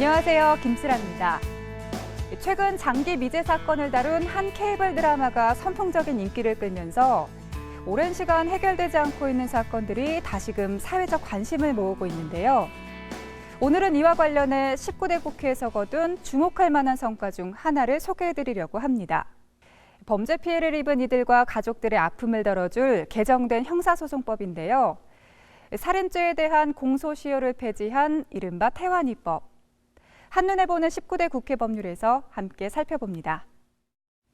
안녕하세요. 김슬아입니다. 최근 장기 미제 사건을 다룬 한 케이블 드라마가 선풍적인 인기를 끌면서 오랜 시간 해결되지 않고 있는 사건들이 다시금 사회적 관심을 모으고 있는데요. 오늘은 이와 관련해 19대 국회에서 거둔 주목할 만한 성과 중 하나를 소개해드리려고 합니다. 범죄 피해를 입은 이들과 가족들의 아픔을 덜어줄 개정된 형사소송법인데요. 살인죄에 대한 공소시효를 폐지한 이른바 태완이법. 한눈에 보는 19대 국회 법률에서 함께 살펴봅니다.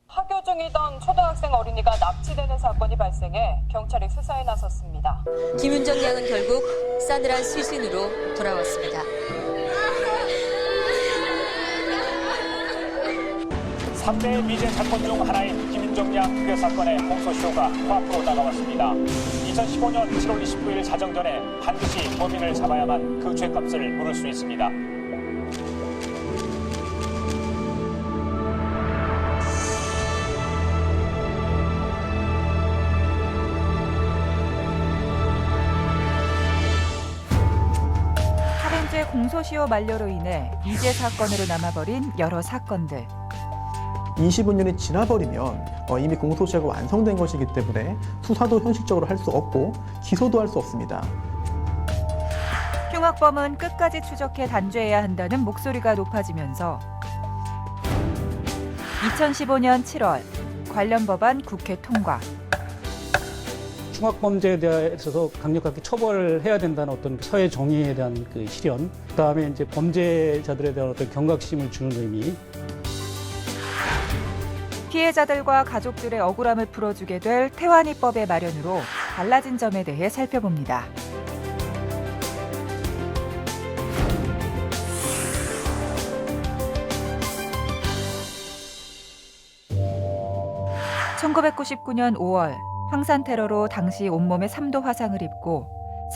학교 중이던 초등학생 어린이가 납치되는 사건이 발생해 경찰이 수사에 나섰습니다. 김윤정 양은 결국 싸늘한 시신으로 돌아왔습니다. 삼대 미제 사건 중 하나인 김윤정 양 흑여 사건의 공소시효가 코앞으로 다가왔습니다. 2015년 7월 29일 자정 전에 반드시 범인을 잡아야만 그 죄값을 물을 수 있습니다. 살인죄 공소시효 만료로 인해 미제 사건으로 남아버린 여러 사건들. 25년이 지나버리면 이미 공소시효가 완성된 것이기 때문에 수사도 현실적으로 할 수 없고 기소도 할 수 없습니다. 흉악범은 끝까지 추적해 단죄해야 한다는 목소리가 높아지면서 2015년 7월 관련 법안 국회 통과. 흉악범죄에 대해서 강력하게 처벌을 해야 된다는 어떤 사회 정의에 대한 그 실현, 그다음에 이제 범죄자들에 대한 어떤 경각심을 주는 의미. 피해자들과 가족들의 억울함을 풀어주게 될 태완이법의 마련으로 달라진 점에 대해 살펴봅니다. (1999년 5월) 황산 테러로 당시 온몸에 3도 화상을 입고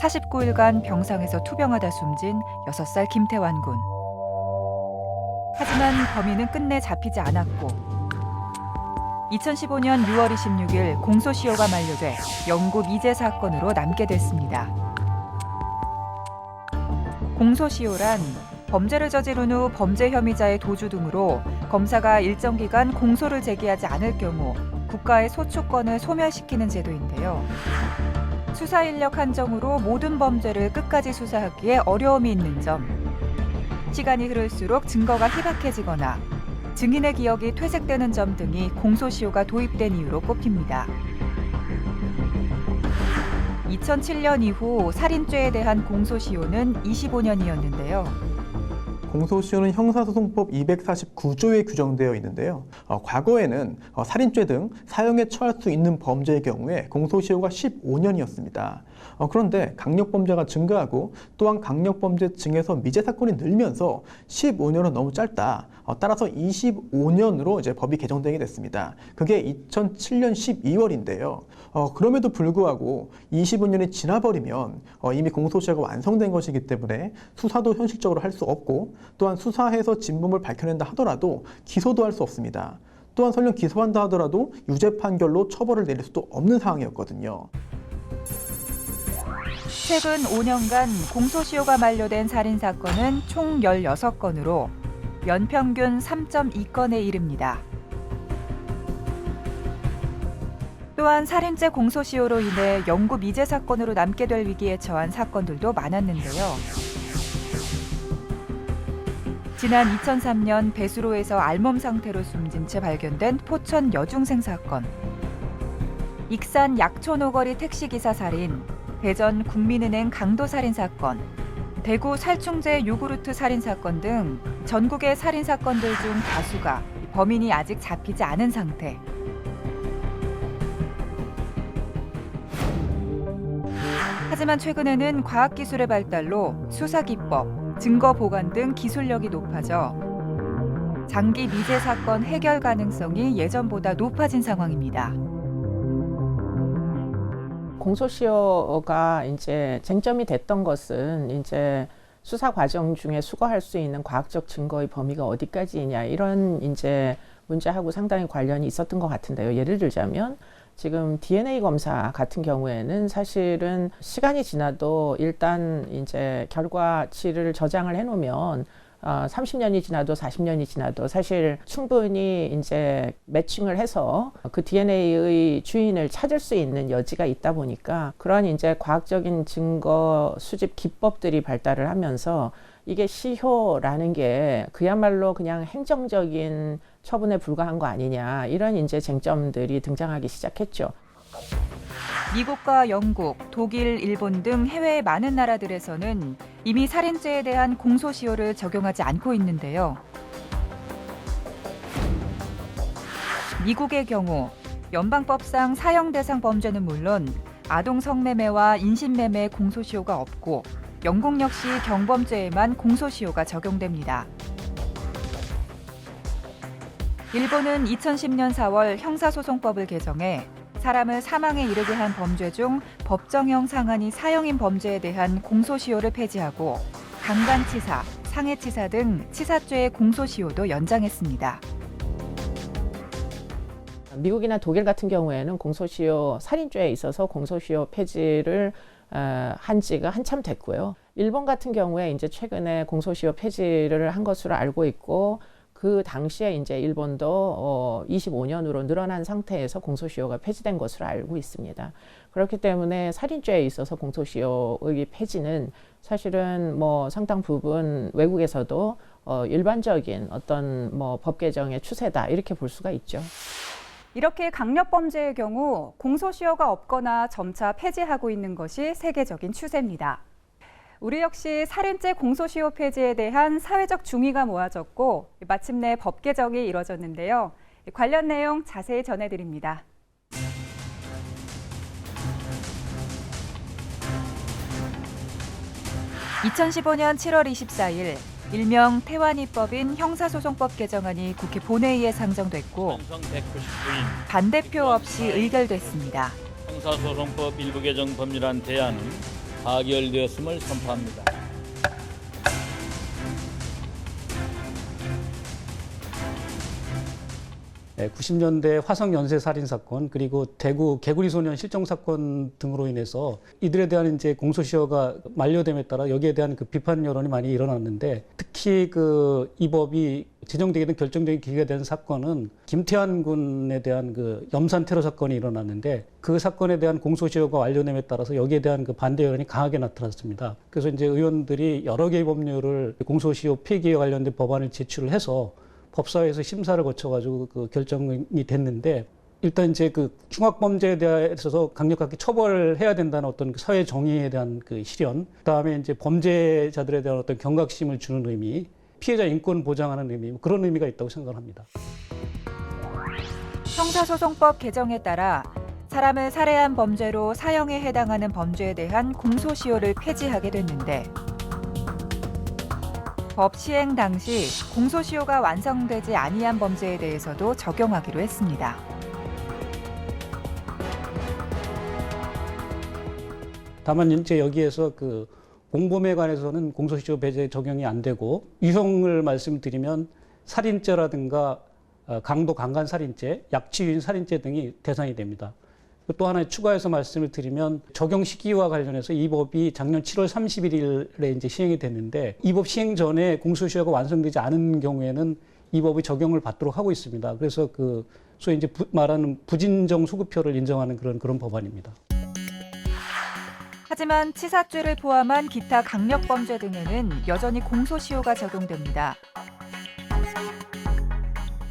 49일간 병상에서 투병하다 숨진 6살 김태완 군. 하지만 범인은 끝내 잡히지 않았고 2015년 6월 26일 공소시효가 만료돼 영구 미제 사건으로 남게 됐습니다. 공소시효란 범죄를 저지른 후 범죄 혐의자의 도주 등으로 검사가 일정 기간 공소를 제기하지 않을 경우 국가의 소추권을 소멸시키는 제도인데요. 수사 인력 한정으로 모든 범죄를 끝까지 수사하기에 어려움이 있는 점, 시간이 흐를수록 증거가 희박해지거나 증인의 기억이 퇴색되는 점 등이 공소시효가 도입된 이유로 꼽힙니다. 2007년 이후 살인죄에 대한 공소시효는 25년이었는데요. 공소시효는 형사소송법 249조에 규정되어 있는데요. 과거에는 살인죄 등 사형에 처할 수 있는 범죄의 경우에 공소시효가 15년이었습니다. 그런데 강력범죄가 증가하고 또한 강력범죄 층에서 미제 사건이 늘면서 15년은 너무 짧다. 따라서 25년으로 이제 법이 개정되게 됐습니다. 그게 2007년 12월인데요. 그럼에도 불구하고 25년이 지나버리면 이미 공소시효가 완성된 것이기 때문에 수사도 현실적으로 할 수 없고 또한 수사해서 진범을 밝혀낸다 하더라도 기소도 할 수 없습니다. 또한 설령 기소한다 하더라도 유죄 판결로 처벌을 내릴 수도 없는 상황이었거든요. 최근 5년간 공소시효가 만료된 살인사건은 총 16건으로 연평균 3.2건에 이릅니다. 또한 살인죄 공소시효로 인해 영구 미제 사건으로 남게 될 위기에 처한 사건들도 많았는데요. 지난 2003년 배수로에서 알몸 상태로 숨진 채 발견된 포천 여중생 사건, 익산 약촌 오거리 택시기사 살인, 대전 국민은행 강도 살인 사건, 대구 살충제 요구르트 살인 사건 등 전국의 살인 사건들 중 다수가 범인이 아직 잡히지 않은 상태. 하지만 최근에는 과학기술의 발달로 수사기법, 증거 보관 등 기술력이 높아져 장기 미제 사건 해결 가능성이 예전보다 높아진 상황입니다. 공소시효가 이제 쟁점이 됐던 것은 이제 수사 과정 중에 수거할 수 있는 과학적 증거의 범위가 어디까지이냐 이런 이제 문제하고 상당히 관련이 있었던 것 같은데요. 예를 들자면 지금 DNA 검사 같은 경우에는 사실은 시간이 지나도 일단 이제 결과치를 저장을 해놓으면 30년이 지나도 40년이 지나도 사실 충분히 이제 매칭을 해서 그 DNA의 주인을 찾을 수 있는 여지가 있다 보니까 그런 이제 과학적인 증거 수집 기법들이 발달을 하면서 이게 시효라는 게 그야말로 그냥 행정적인 처분에 불과한 거 아니냐 이런 이제 쟁점들이 등장하기 시작했죠. 미국과 영국, 독일, 일본 등 해외의 많은 나라들에서는 이미 살인죄에 대한 공소시효를 적용하지 않고 있는데요. 미국의 경우 연방법상 사형 대상 범죄는 물론 아동 성매매와 인신매매 공소시효가 없고 영국 역시 경범죄에만 공소시효가 적용됩니다. 일본은 2010년 4월 형사소송법을 개정해 사람을 사망에 이르게 한 범죄 중 법정형 상한이 사형인 범죄에 대한 공소시효를 폐지하고 강간치사, 상해치사 등 치사죄의 공소시효도 연장했습니다. 미국이나 독일 같은 경우에는 공소시효, 살인죄에 있어서 공소시효 폐지를 한 지가 한참 됐고요. 일본 같은 경우에 이제 최근에 공소시효 폐지를 한 것으로 알고 있고 그 당시에 이제 일본도 25년으로 늘어난 상태에서 공소시효가 폐지된 것으로 알고 있습니다. 그렇기 때문에 살인죄에 있어서 공소시효의 폐지는 사실은 뭐 상당 부분 외국에서도 일반적인 어떤 뭐 법 개정의 추세다 이렇게 볼 수가 있죠. 이렇게 강력범죄의 경우 공소시효가 없거나 점차 폐지하고 있는 것이 세계적인 추세입니다. 우리 역시 살인죄 공소시효 폐지에 대한 사회적 중의가 모아졌고 마침내 법 개정이 이뤄졌는데요. 관련 내용 자세히 전해드립니다. (2015년 7월 24일) 일명 태완이법인 형사소송법 개정안이 국회 본회의에 상정됐고 반대표 없이 의결됐습니다. 형사소송법 일부 개정 법률안 대안은 가결되었음을 선포합니다. 네, 90년대 화성 연쇄 살인 사건 그리고 대구 개구리 소년 실종 사건 등으로 인해서 이들에 대한 이제 공소시효가 만료됨에 따라 여기에 대한 그 비판 여론이 많이 일어났는데 특히 이 법이 제정되게 된 결정적인 계기가 된 사건은 김태환 군에 대한 그 염산 테러 사건이 일어났는데 그 사건에 대한 공소시효가 완료됨에 따라서 여기에 대한 그 반대 여론이 강하게 나타났습니다. 그래서 이제 의원들이 여러 개의 법률을 공소시효 폐기에 관련된 법안을 제출을 해서 법사위에서 심사를 거쳐가지고 그 결정이 됐는데 일단 이제 그 흉악범죄에 대해서 강력하게 처벌해야 된다는 어떤 사회 정의에 대한 그 실현, 그다음에 이제 범죄자들에 대한 어떤 경각심을 주는 의미, 피해자 인권 보장하는 의미 그런 의미가 있다고 생각합니다. 형사소송법 개정에 따라 사람을 살해한 범죄로 사형에 해당하는 범죄에 대한 공소시효를 폐지하게 됐는데 법 시행 당시 공소시효가 완성되지 아니한 범죄에 대해서도 적용하기로 했습니다. 다만 이제 여기에서 그 공범에 관해서는 공소시효 배제 적용이 안 되고 유형을 말씀드리면 살인죄라든가 강도 강간 살인죄, 약취유인 살인죄 등이 대상이 됩니다. 또 하나 추가해서 말씀을 드리면 적용 시기와 관련해서 이 법이 작년 7월 31일에 이제 시행이 됐는데 이 법 시행 전에 공소시효가 완성되지 않은 경우에는 이 법이 적용을 받도록 하고 있습니다. 그래서 그 소위 이제 말하는 부진정 소급효를 인정하는 그런 법안입니다. 하지만 치사죄를 포함한 기타 강력범죄 등에는 여전히 공소시효가 적용됩니다.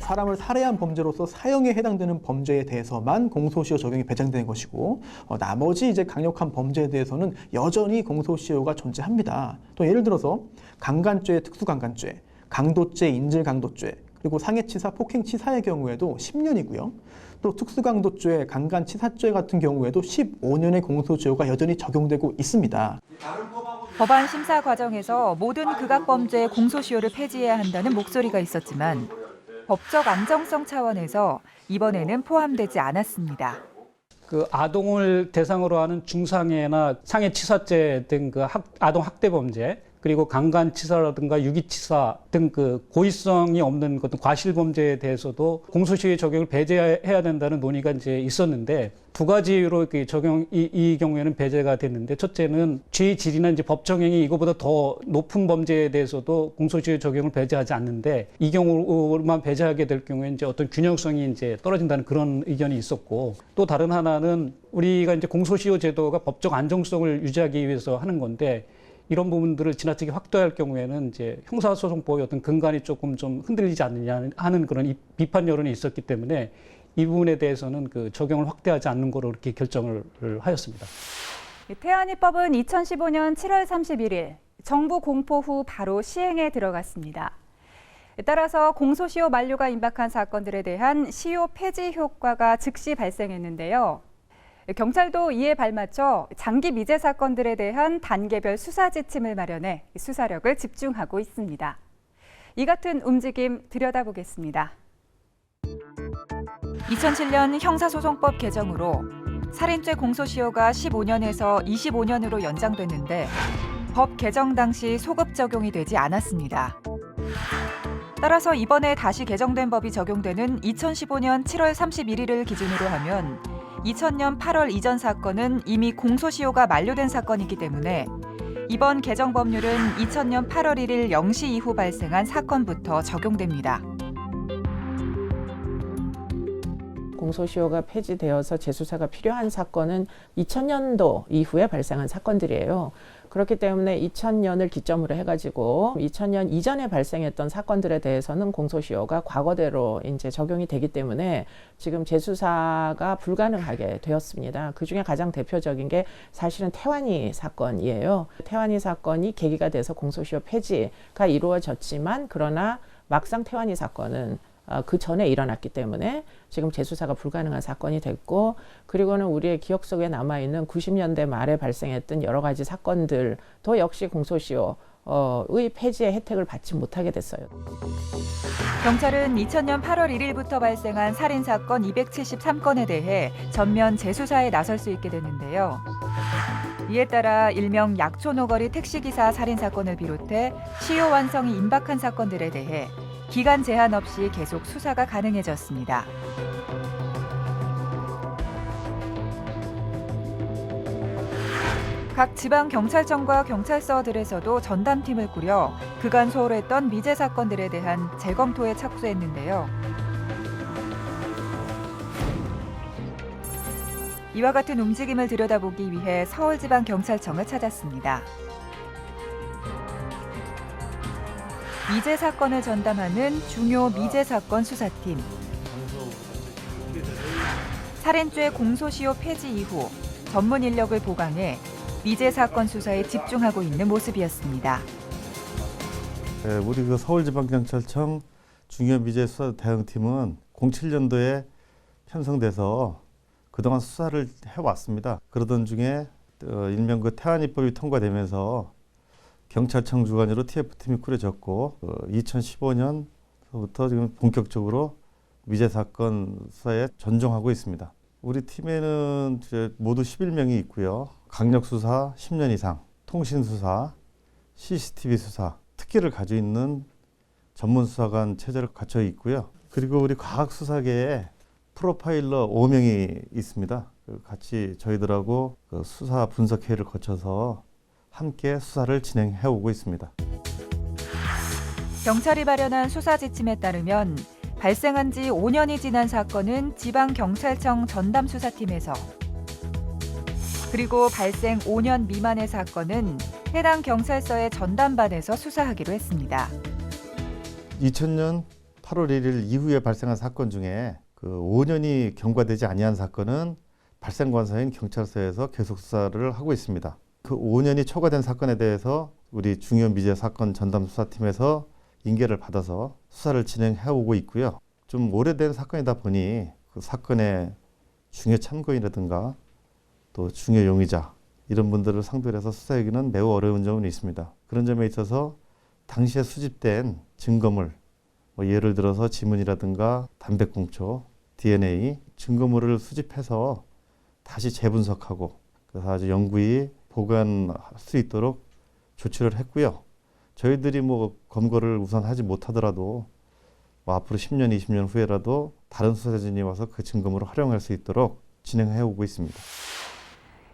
사람을 살해한 범죄로서 사형에 해당되는 범죄에 대해서만 공소시효 적용이 배정되는 것이고 나머지 이제 강력한 범죄에 대해서는 여전히 공소시효가 존재합니다. 또 예를 들어서 강간죄, 특수강간죄, 강도죄, 인질강도죄, 그리고 상해치사, 폭행치사의 경우에도 10년이고요. 또 특수강도죄, 강간치사죄 같은 경우에도 15년의 공소시효가 여전히 적용되고 있습니다. 법안 심사 과정에서 모든 극악범죄의 공소시효를 폐지해야 한다는 목소리가 있었지만 법적 안정성 차원에서 이번에는 포함되지 않았습니다. 그 아동을 대상으로 하는 중상해나 상해치사죄 등 그 아동 학대 범죄, 그리고 강간치사라든가 유기치사 등 그 고의성이 없는 어떤 과실범죄에 대해서도 공소시효 적용을 배제해야 된다는 논의가 이제 있었는데 두 가지로 이렇게 이 경우에는 배제가 됐는데 첫째는 죄의 질이나 이제 법정형이 이거보다 더 높은 범죄에 대해서도 공소시효 적용을 배제하지 않는데 이 경우만 배제하게 될 경우에 이제 어떤 균형성이 이제 떨어진다는 그런 의견이 있었고 또 다른 하나는 우리가 이제 공소시효 제도가 법적 안정성을 유지하기 위해서 하는 건데 이런 부분들을 지나치게 확대할 경우에는 이제 형사소송법의 어떤 근간이 조금 좀 흔들리지 않느냐 하는 그런 비판 여론이 있었기 때문에 이 부분에 대해서는 그 적용을 확대하지 않는 거로 이렇게 결정을 하였습니다. 태안이법은 2015년 7월 31일 정부 공포 후 바로 시행에 들어갔습니다. 따라서 공소시효 만료가 임박한 사건들에 대한 시효 폐지 효과가 즉시 발생했는데요. 경찰도 이에 발맞춰 장기 미제 사건들에 대한 단계별 수사 지침을 마련해 수사력을 집중하고 있습니다. 이 같은 움직임 들여다보겠습니다. 2007년 형사소송법 개정으로 살인죄 공소시효가 15년에서 25년으로 연장됐는데 법 개정 당시 소급 적용이 되지 않았습니다. 따라서 이번에 다시 개정된 법이 적용되는 2015년 7월 31일을 기준으로 하면 2000년 8월 이전 사건은 이미 공소시효가 만료된 사건이기 때문에 이번 개정 법률은 2000년 8월 1일 0시 이후 발생한 사건부터 적용됩니다. 공소시효가 폐지되어서 재수사가 필요한 사건은 2000년도 이후에 발생한 사건들이에요. 그렇기 때문에 2000년을 기점으로 해가지고 2000년 이전에 발생했던 사건들에 대해서는 공소시효가 과거대로 이제 적용이 되기 때문에 지금 재수사가 불가능하게 되었습니다. 그중에 가장 대표적인 게 사실은 태완이 사건이에요. 태완이 사건이 계기가 돼서 공소시효 폐지가 이루어졌지만 그러나 막상 태완이 사건은 그 전에 일어났기 때문에 지금 재수사가 불가능한 사건이 됐고 그리고는 우리의 기억 속에 남아있는 90년대 말에 발생했던 여러 가지 사건들도 역시 공소시효의 폐지의 혜택을 받지 못하게 됐어요. 경찰은 2000년 8월 1일부터 발생한 살인사건 273건에 대해 전면 재수사에 나설 수 있게 됐는데요. 이에 따라 일명 약초노거리 택시기사 살인사건을 비롯해 시효 완성이 임박한 사건들에 대해 기간 제한 없이 계속 수사가 가능해졌습니다. 각 지방경찰청과 경찰서들에서도 전담팀을 꾸려 그간 소홀했던 미제 사건들에 대한 재검토에 착수했는데요. 이와 같은 움직임을 들여다보기 위해 서울지방경찰청을 찾았습니다. 미제 사건을 전담하는 중요 미제 사건 수사팀. 살인죄 공소시효 폐지 이후 전문 인력을 보강해 미제 사건 수사에 집중하고 있는 모습이었습니다. 네, 우리 그 서울지방경찰청 중요 미제 수사 대응팀은 07년도에 편성돼서 그동안 수사를 해왔습니다. 그러던 중에 일명 그 태완이법이 통과되면서 경찰청 주관으로 TF팀이 꾸려졌고 2015년부터 지금 본격적으로 미제 사건 수사에 전종하고 있습니다. 우리 팀에는 모두 11명이 있고요. 강력 수사 10년 이상, 통신 수사, CCTV 수사, 특기를 가지고 있는 전문 수사관 체제를 갖춰 있고요. 그리고 우리 과학 수사계에 프로파일러 5명이 있습니다. 같이 저희들하고 수사 분석 회의를 거쳐서 함께 수사를 진행해 오고 있습니다. 경찰이 발현한 수사 지침에 따르면 발생한 지 5년이 지난 사건은 지방경찰청 전담수사팀에서 그리고 발생 5년 미만의 사건은 해당 경찰서의 전담반에서 수사하기로 했습니다. 2000년 8월 1일 이후에 발생한 사건 중에 그 5년이 경과되지 아니한 사건은 발생관서인 경찰서에서 계속 수사를 하고 있습니다. 그 5년이 초과된 사건에 대해서 우리 중요 미제 사건 전담 수사팀에서 인계를 받아서 수사를 진행해 오고 있고요. 좀 오래된 사건이다 보니 그 사건의 중요 참고인이라든가 또 중요 용의자 이런 분들을 상대로 해서 수사하기는 매우 어려운 점은 있습니다. 그런 점에 있어서 당시에 수집된 증거물, 예를 들어서 지문이라든가 담배꽁초, DNA 증거물을 수집해서 다시 재분석하고 그래서 아주 영구히 보관할 수 있도록 조치를 했고요. 저희들이 뭐 검거를 우선 하지 못하더라도 뭐 앞으로 10년, 20년 후에라도 다른 수사진이 와서 그 증거물을 활용할 수 있도록 진행해 오고 있습니다.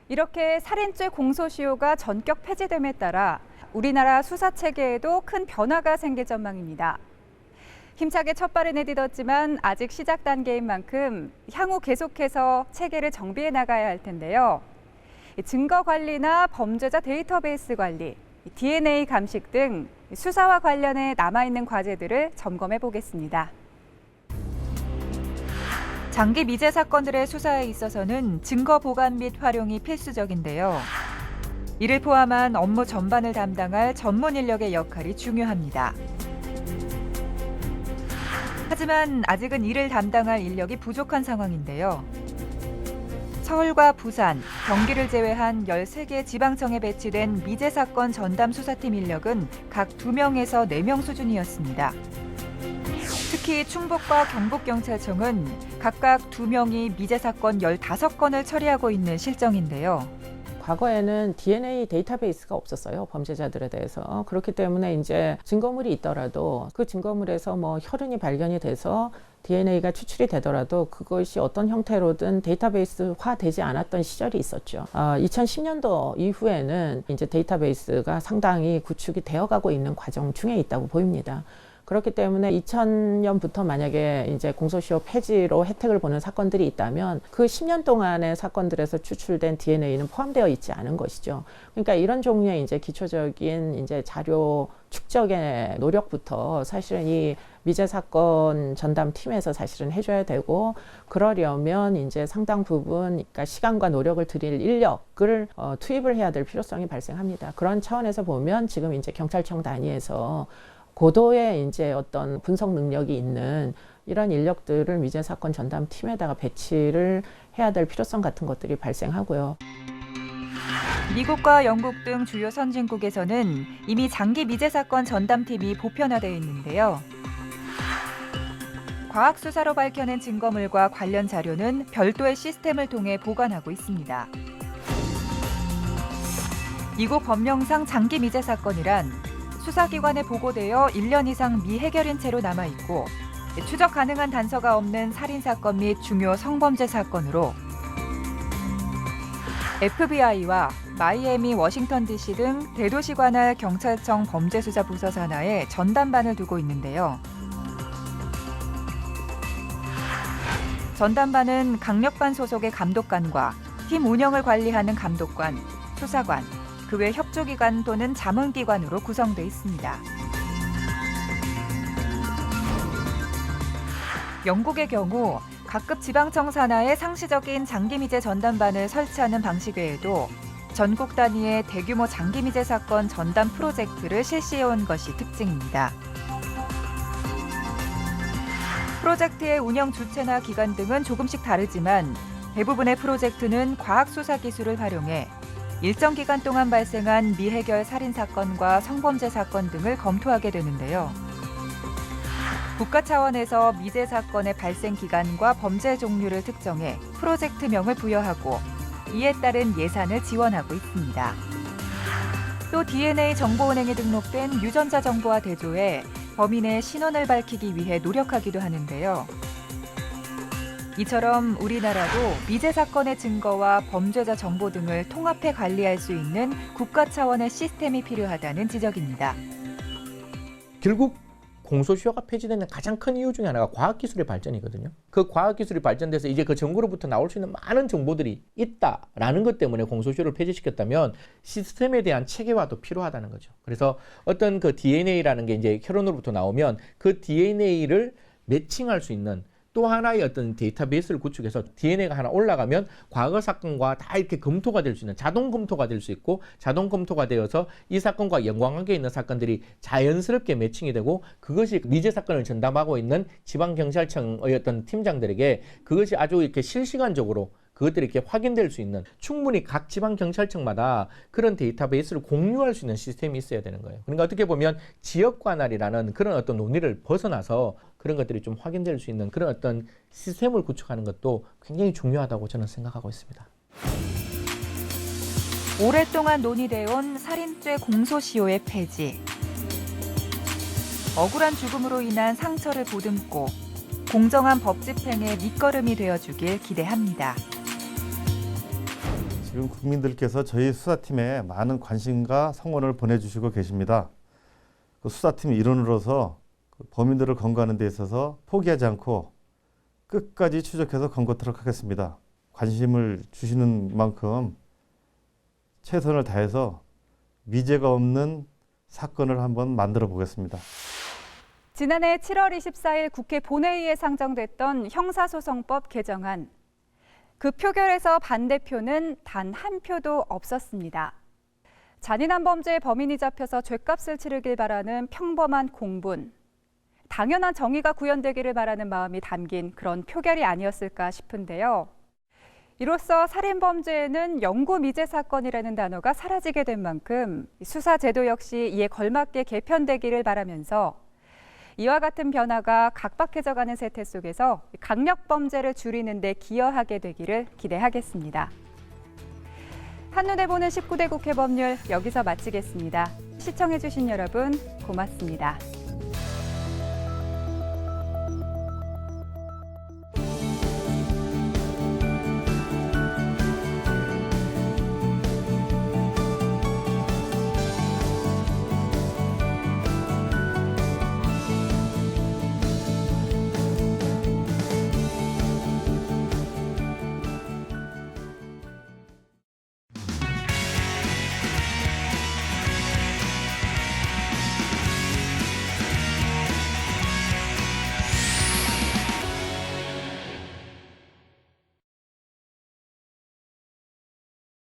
이렇게 살인죄 공소시효가 전격 폐지됨에 따라 우리나라 수사 체계에도 큰 변화가 생길 전망입니다. 힘차게 첫발을 내딛었지만 아직 시작 단계인 만큼 향후 계속해서 체계를 정비해 나가야 할 텐데요. 증거 관리나 범죄자 데이터베이스 관리, DNA 감식 등 수사와 관련해 남아있는 과제들을 점검해 보겠습니다. 장기 미제 사건들의 수사에 있어서는 증거 보관 및 활용이 필수적인데요. 이를 포함한 업무 전반을 담당할 전문 인력의 역할이 중요합니다. 하지만 아직은 이를 담당할 인력이 부족한 상황인데요. 서울과 부산, 경기를 제외한 13개 지방청에 배치된 미제 사건 전담 수사팀 인력은 각 2명에서 4명 수준이었습니다. 특히 충북과 경북경찰청은 각각 2명이 미제 사건 15건을 처리하고 있는 실정인데요. 과거에는 DNA 데이터베이스가 없었어요. 범죄자들에 대해서. 그렇기 때문에 이제 증거물이 있더라도 그 증거물에서 뭐 혈흔이 발견이 돼서 DNA가 추출이 되더라도 그것이 어떤 형태로든 데이터베이스화 되지 않았던 시절이 있었죠. 2010년도 이후에는 이제 데이터베이스가 상당히 구축이 되어가고 있는 과정 중에 있다고 보입니다. 그렇기 때문에 2000년부터 만약에 이제 공소시효 폐지로 혜택을 보는 사건들이 있다면 그 10년 동안의 사건들에서 추출된 DNA는 포함되어 있지 않은 것이죠. 그러니까 이런 종류의 이제 기초적인 이제 자료 축적의 노력부터 사실은 이 미제 사건 전담 팀에서 사실은 해줘야 되고, 그러려면 이제 상당 부분 그러니까 시간과 노력을 들일 인력을 투입을 해야 될 필요성이 발생합니다. 그런 차원에서 보면 지금 이제 경찰청 단위에서 고도의 이제 어떤 분석 능력이 있는 이런 인력들을 미제 사건 전담 팀에다가 배치를 해야 될 필요성 같은 것들이 발생하고요. 미국과 영국 등 주요 선진국에서는 이미 장기 미제 사건 전담팀이 보편화되어 있는데요. 과학 수사로 밝혀낸 증거물과 관련 자료는 별도의 시스템을 통해 보관하고 있습니다. 미국 법령상 장기 미제 사건이란 수사기관에 보고되어 1년 이상 미해결인 채로 남아있고 추적 가능한 단서가 없는 살인사건 및 중요 성범죄 사건으로 FBI와 마이애미, 워싱턴 DC 등 대도시 관할 경찰청 범죄수사부서 산하에 전담반을 두고 있는데요. 전담반은 강력반 소속의 감독관과 팀 운영을 관리하는 감독관, 수사관, 그 외 협조기관 또는 자문기관으로 구성돼 있습니다. 영국의 경우 각급 지방청 산하에 상시적인 장기미제 전담반을 설치하는 방식 외에도 전국 단위의 대규모 장기미제 사건 전담 프로젝트를 실시해온 것이 특징입니다. 프로젝트의 운영 주체나 기간 등은 조금씩 다르지만 대부분의 프로젝트는 과학수사 기술을 활용해 일정 기간 동안 발생한 미해결 살인사건과 성범죄 사건 등을 검토하게 되는데요. 국가 차원에서 미제 사건의 발생 기간과 범죄 종류를 특정해 프로젝트명을 부여하고 이에 따른 예산을 지원하고 있습니다. 또 DNA 정보은행에 등록된 유전자 정보와 대조해 범인의 신원을 밝히기 위해 노력하기도 하는데요. 이처럼 우리나라도 미제 사건의 증거와 범죄자 정보 등을 통합해 관리할 수 있는 국가 차원의 시스템이 필요하다는 지적입니다. 결국 공소시효가 폐지되는 가장 큰 이유 중에 하나가 과학기술의 발전이거든요. 그 과학기술이 발전돼서 이제 그 정보로부터 나올 수 있는 많은 정보들이 있다라는 것 때문에 공소시효를 폐지시켰다면 시스템에 대한 체계화도 필요하다는 거죠. 그래서 어떤 그 DNA라는 게 이제 혈흔으로부터 나오면 그 DNA를 매칭할 수 있는 또 하나의 어떤 데이터베이스를 구축해서 DNA가 하나 올라가면 과거 사건과 다 이렇게 검토가 될 수 있는 자동 검토가 될 수 있고 자동 검토가 되어서 이 사건과 연관관계 있는 사건들이 자연스럽게 매칭이 되고 그것이 미제 사건을 전담하고 있는 지방경찰청의 어떤 팀장들에게 그것이 아주 이렇게 실시간적으로 그것들이 이렇게 확인될 수 있는 충분히 각 지방경찰청마다 그런 데이터베이스를 공유할 수 있는 시스템이 있어야 되는 거예요. 그러니까 어떻게 보면 지역관할이라는 그런 어떤 논의를 벗어나서 그런 것들이 좀 확인될 수 있는 그런 어떤 시스템을 구축하는 것도 굉장히 중요하다고 저는 생각하고 있습니다. 오랫동안 논의되어 온 살인죄 공소시효의 폐지. 억울한 죽음으로 인한 상처를 보듬고 공정한 법 집행의 밑거름이 되어주길 기대합니다. 지금 국민들께서 저희 수사팀에 많은 관심과 성원을 보내주시고 계십니다. 그 수사팀 일원으로서 범인들을 검거하는 데 있어서 포기하지 않고 끝까지 추적해서 검거토록 하겠습니다. 관심을 주시는 만큼 최선을 다해서 미제가 없는 사건을 한번 만들어 보겠습니다. 지난해 7월 24일 국회 본회의에 상정됐던 형사소송법 개정안. 그 표결에서 반대표는 단 한 표도 없었습니다. 잔인한 범죄의 범인이 잡혀서 죗값을 치르길 바라는 평범한 공분. 당연한 정의가 구현되기를 바라는 마음이 담긴 그런 표결이 아니었을까 싶은데요. 이로써 살인범죄에는 영구미제 사건이라는 단어가 사라지게 된 만큼 수사 제도 역시 이에 걸맞게 개편되기를 바라면서 이와 같은 변화가 각박해져가는 세태 속에서 강력범죄를 줄이는 데 기여하게 되기를 기대하겠습니다. 한눈에 보는 19대 국회 법률 여기서 마치겠습니다. 시청해주신 여러분 고맙습니다.